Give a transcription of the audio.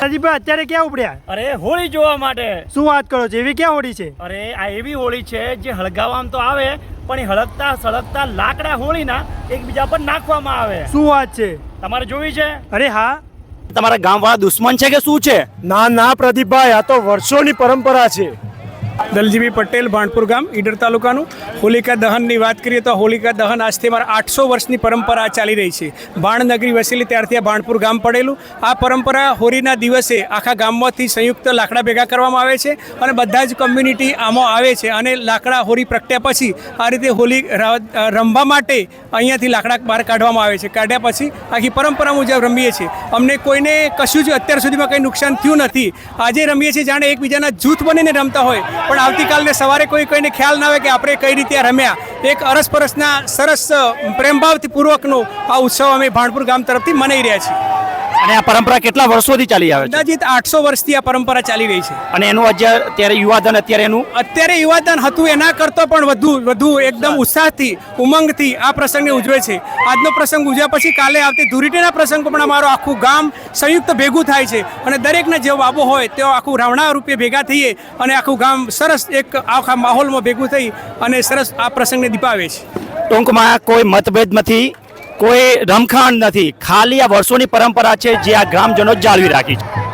રાજીભાઈ અત્યારે ક્યાં ઉપડ્યા? અરે હોળી જોવા માટે. શું વાત કરો છો? એવી ક્યાં હોળી છે? અરે આ એવી હોળી છે જે હળગાવવામાં તો આવે પણ એ હળગતા સળગતા લાકડા હોળીના એકબીજા પર નાખવામાં આવે. શું વાત છે? તમારે જોવી છે? અરે હા. તમારા ગામવાળા દુશ્મન છે કે શું છે? ના ના પ્રદીપભાઈ, આ તો વર્ષોની પરંપરા છે. દલજીભાઈ પટેલ, ભાણપુર ગામ, ઈડર તાલુકાનું. હોલિકા દહનની વાત કરીએ તો હોલિકા દહન આજથી મારા 800 વર્ષની પરંપરા ચાલી રહી છે. બાણનગરી વસેલી ત્યારથી આ ભાણપુર ગામ પડેલું. આ પરંપરા હોળીના દિવસે આખા ગામમાંથી સંયુક્ત લાકડા ભેગા કરવામાં આવે છે અને બધા જ કમ્યુનિટી આમાં આવે છે અને લાકડા હોળી પ્રગટ્યા પછી આ રીતે હોળી રમવા માટે અહીંયાથી લાકડા બહાર કાઢવામાં આવે છે. કાઢ્યા પછી આખી પરંપરા મુજબ રમીએ છીએ. અમને કોઈને કશું જ અત્યાર સુધીમાં કંઈ નુકસાન થયું નથી. આજે રમીએ છીએ જાણે એકબીજાના જૂથ બનીને રમતા હોય, પણ આવતીકાલને સવારે કોઈને ખ્યાલ ના આવે કે આપણે કઈ રીતે રમ્યા. એક અરસપરસના સરસ પ્રેમભાવથી પૂર્વકનો આ ઉત્સવ અમે ભાણપુર ગામ તરફથી મનાઈ રહ્યા છીએ. અને આ પરંપરા કેટલા વર્ષોથી ચાલી આવે છે? અંદાજિત 800 વર્ષથી આ પરંપરા ચાલી રહી છે. અને એનું અત્યારે યુવાધન હતું એના કરતાં પણ વધુ એકદમ ઉત્સાહથી, ઉમંગથી આ પ્રસંગને ઉજવે છે. આજનો પ્રસંગ ઉજવ્યા પછી કાલે આવતી ધૂળેટીના પ્રસંગ પણ અમારું આખું ગામ સંયુક્ત ભેગું થાય છે અને દરેકના જેવો બાબો હોય તેઓ આખું રાવણા રૂપે ભેગા થઈએ અને આખું ગામ સરસ એક આખા માહોલમાં ભેગું થઈ અને સરસ આ પ્રસંગને દીપાવે છે. ટૂંકમાં કોઈ મતભેદ નથી, કોઈ રમખાણ નથી, ખાલી આ વર્ષોની પરંપરા છે જે આ ગ્રામજનો જાળવી રાખી છે.